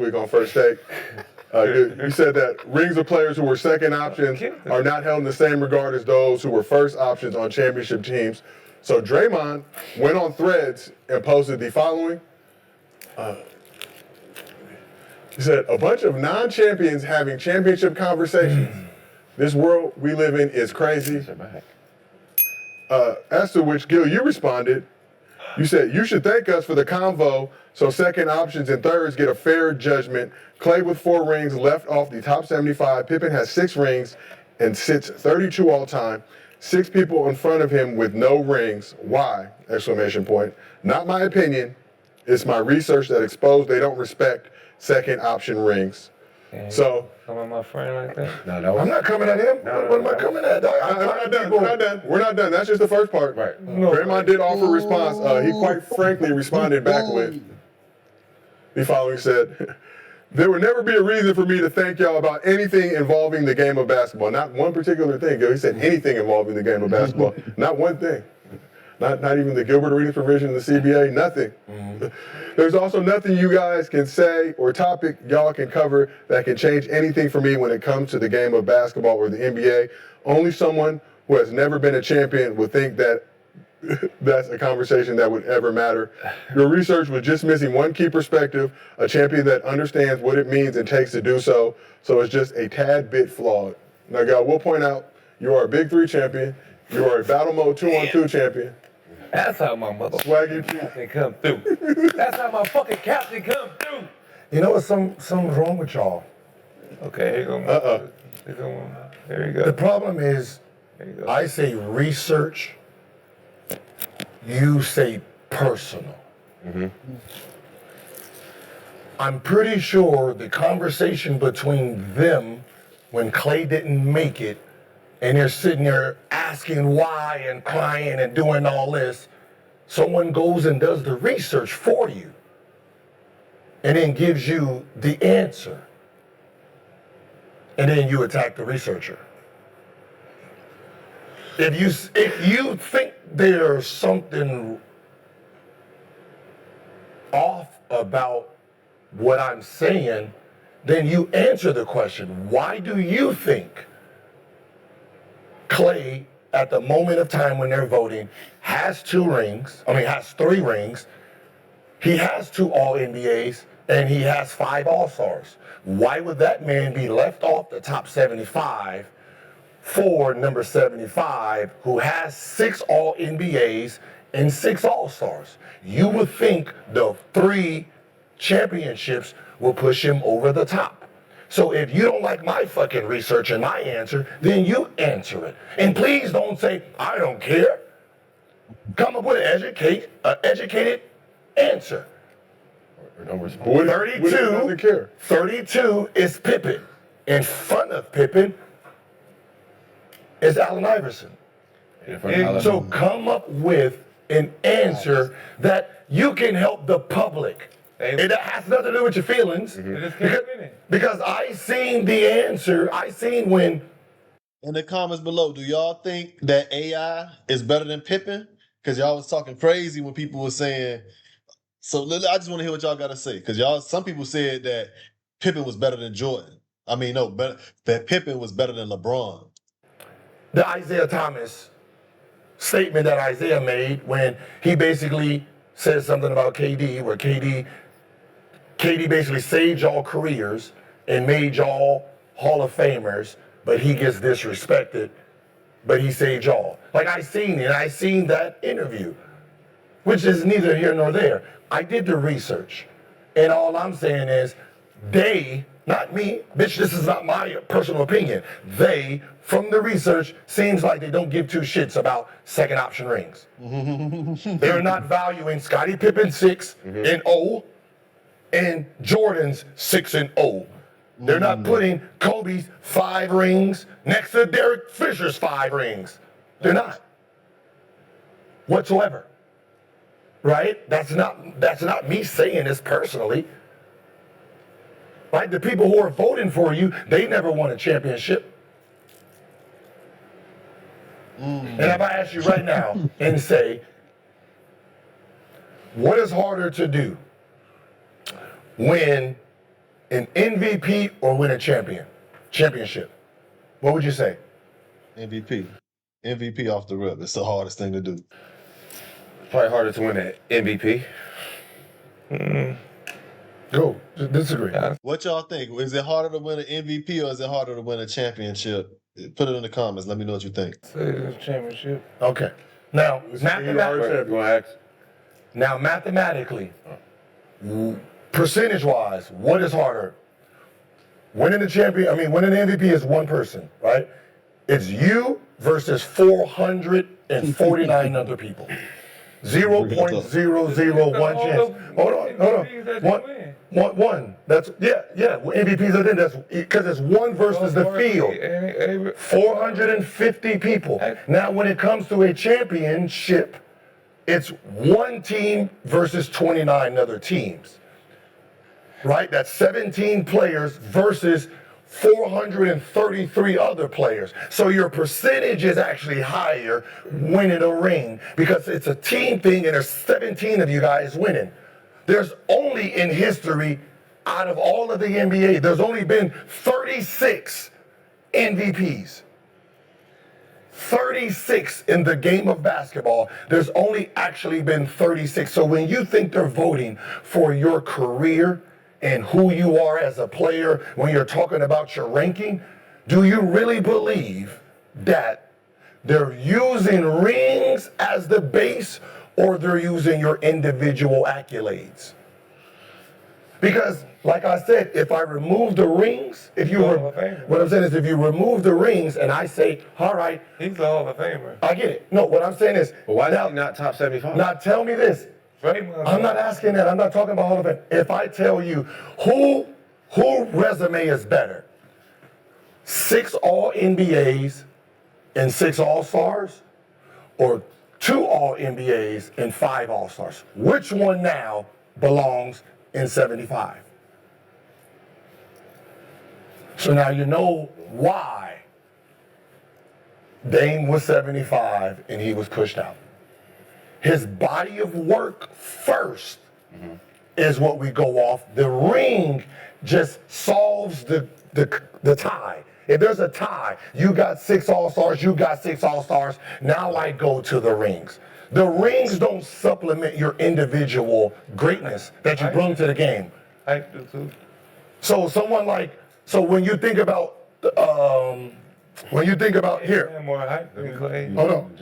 week on First Take. You said that rings of players who were second options are not held in the same regard as those who were first options on championship teams. So Draymond went on Threads and posted the following. He said, a bunch of non-champions having championship conversations. This world we live in is crazy. As to which, Gil, you responded. You said, you should thank us for the convo so second options and thirds get a fair judgment. Clay with 4 rings left off the top 75. Pippen has 6 rings and sits 32 all time. 6 people in front of him with no rings. Why? Exclamation point. Not my opinion. It's my research that exposed they don't respect second option rings. So come at my friend like that? No, I'm not coming at him. What am I coming at? We're not done. We're not done. That's just the first part. Right. No, Draymond did offer a response. He quite frankly responded back with the following. Said, there would never be a reason for me to thank y'all about anything involving the game of basketball. Not one particular thing. He said anything involving the game of basketball. Not one thing. Not even the Gilbert Arenas provision in the CBA, nothing. There's also nothing you guys can say or topic y'all can cover that can change anything for me when it comes to the game of basketball or the NBA. Only someone who has never been a champion would think that that's a conversation that would ever matter. Your research was just missing one key perspective, a champion that understands what it means and takes to do so. So it's just a tad bit flawed. Now, God, we'll point out you are a Big 3 champion. You are a Battle Mode 2-on-2 champion. That's how my Swaggy captain come through. That's how my fucking captain come through. You know what's something's wrong with y'all? Okay, here you go. There you go. The problem is, I say research, you say personal. I'm pretty sure the conversation between them when Clay didn't make it, and they're sitting there asking why and crying and doing all this, someone goes and does the research for you and then gives you the answer. And then you attack the researcher. If you think there's something off about what I'm saying, then you answer the question. Why do you think Clay, at the moment of time when they're voting, has 3 rings. He has 2 All-NBAs, and he has 5 All-Stars. Why would that man be left off the top 75 for number 75, who has 6 All-NBAs and 6 All-Stars? You would think the 3 championships will push him over the top. So if you don't like my fucking research and my answer, then you answer it. And please don't say, I don't care. Come up with an educated answer. Or don't respond. 32 is Pippen. In front of Pippen is Allen Iverson. So come up with an answer that you can help the public. It has nothing to do with your feelings. Because I seen the answer. I seen when. In the comments below, do y'all think that AI is better than Pippen? Because y'all was talking crazy when people were saying. So I just want to hear what y'all got to say. Because some people said that Pippen was better than Jordan. That Pippen was better than LeBron. The Isaiah Thomas statement that Isaiah made when he basically said something about KD, where KD basically saved y'all careers and made y'all Hall of Famers, but he gets disrespected, but he saved y'all. Like I seen that interview, which is neither here nor there. I did the research, and all I'm saying is they, not me, bitch, this is not my personal opinion. They, from the research, seems like they don't give 2 shits about second option rings. They're not valuing Scottie Pippen 6 and 0 and Jordan's 6 and 0. They're not putting Kobe's 5 rings next to Derek Fisher's 5 rings. They're not. Whatsoever. Right? That's not me saying this personally. Right? The people who are voting for you, they never won a championship. And if I ask you right now and say, what is harder to do? Win an MVP or win a championship? What would you say? MVP. MVP off the rip. It's the hardest thing to do. Probably harder to win an MVP. Go. Disagree. What y'all think? Is it harder to win an MVP or is it harder to win a championship? Put it in the comments. Let me know what you think. Say it's a championship. Okay. Now, Mathematically, mathematically, percentage-wise, what is harder? Winning the MVP is one person, right? It's you versus 449 other people. 0.001 chance. Hold on. One. That's MVPs are then. That's because it's one versus the field. 450 people. Now, when it comes to a championship, it's one team versus 29 other teams. Right? That's 17 players versus 433 other players. So your percentage is actually higher winning a ring because it's a team thing and there's 17 of you guys winning. There's only in history, out of all of the NBA, there's only been 36 MVPs. 36 in the game of basketball. There's only actually been 36. So when you think they're voting for your career and who you are as a player, when you're talking about your ranking, do you really believe that they're using rings as the base or they're using your individual accolades? Because, like I said, if I remove the rings, what I'm saying is if you remove the rings and I say, all right. He's a Hall of Famer. I get it. No, what I'm saying is. But why is he not top 75? Now tell me this. I'm not asking that. I'm not talking about Hall of Fame. If I tell you who resume is better, 6 All-NBAs and 6 All-Stars, or 2 All-NBAs and 5 All-Stars, which one now belongs in 75? So now you know why Dame was 75 and he was pushed out. His body of work first is what we go off. The ring just solves the tie. If there's a tie, you got 6 All-Stars, you got 6 All-Stars, now I go to the rings. The rings don't supplement your individual greatness that you bring to the game. I do too. So when you think about here. More hype than Clay. Hold on.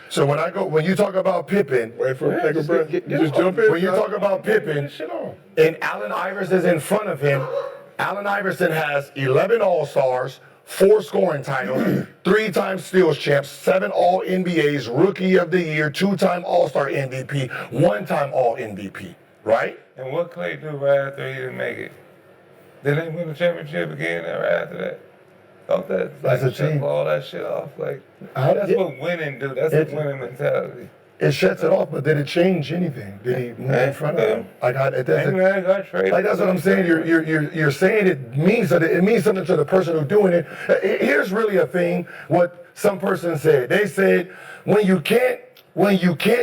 So when you talk about Pippen, wait for take a breath. Just jump in. when you talk about Pippen, and Allen Iverson is in front of him, Allen Iverson has 11 All-Stars, 4 scoring titles, 3-time steals champs, 7 All-NBAs, Rookie of the Year, 2-time All-Star MVP, 1-time All-MVP, right? And what Clay do right after he didn't make it? Did they win the championship again right after that? Don't that shut all that shit off? Like that's what winning do. That's what winning mentality. It shuts it off, but did it change anything? Did he move in front of him? It doesn't. That's what I'm saying. You're saying it means something. It means something to the person who's doing it. Here's really a thing. What some person said. They said when you can't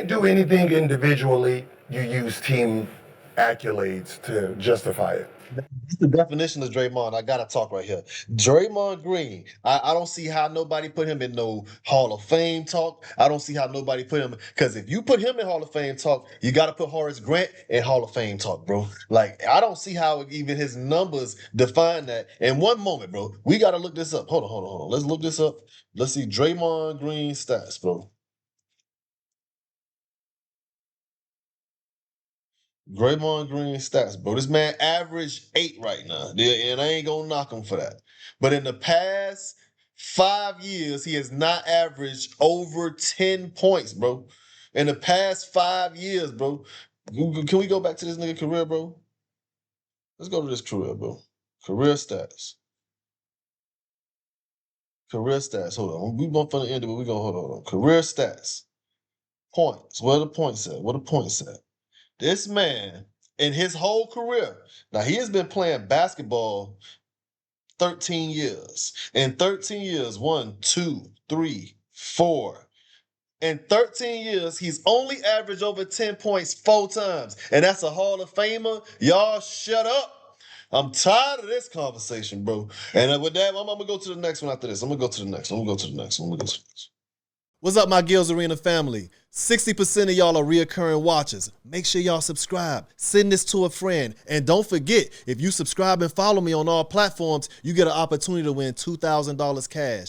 do anything individually, you use team accolades to justify it. That's the definition of Draymond. I gotta talk right here. Draymond Green. I don't see how nobody put him in no Hall of Fame talk. I don't see how nobody put him, because if you put him in Hall of Fame talk, you gotta put Horace Grant in Hall of Fame talk, bro. Like, I don't see how even his numbers define that. In one moment, bro, we gotta look this up. Hold on. Let's look this up. Let's see Draymond Green stats, bro. Draymond Green stats, bro. This man averaged 8 right now, and I ain't gonna knock him for that. But in the past 5 years, he has not averaged over 10 points, bro. In the past 5 years, bro. Can we go back to this nigga career, bro? Let's go to this career, bro. Career stats. Career stats. Hold on. We going from the end, but we gonna hold on. Career stats. Points. Where the points at? Where the points at? This man, in his whole career, now he has been playing basketball 13 years. In 13 years, 1, 2, 3, 4. In 13 years, he's only averaged over 10 points 4 times. And that's a Hall of Famer. Y'all shut up. I'm tired of this conversation, bro. And with that, I'm gonna go to the next one after this. I'm gonna go to the next one. What's up, my Gilbert Arenas family? 60% of y'all are reoccurring watchers. Make sure y'all subscribe. Send this to a friend. And don't forget, if you subscribe and follow me on all platforms, you get an opportunity to win $2,000 cash.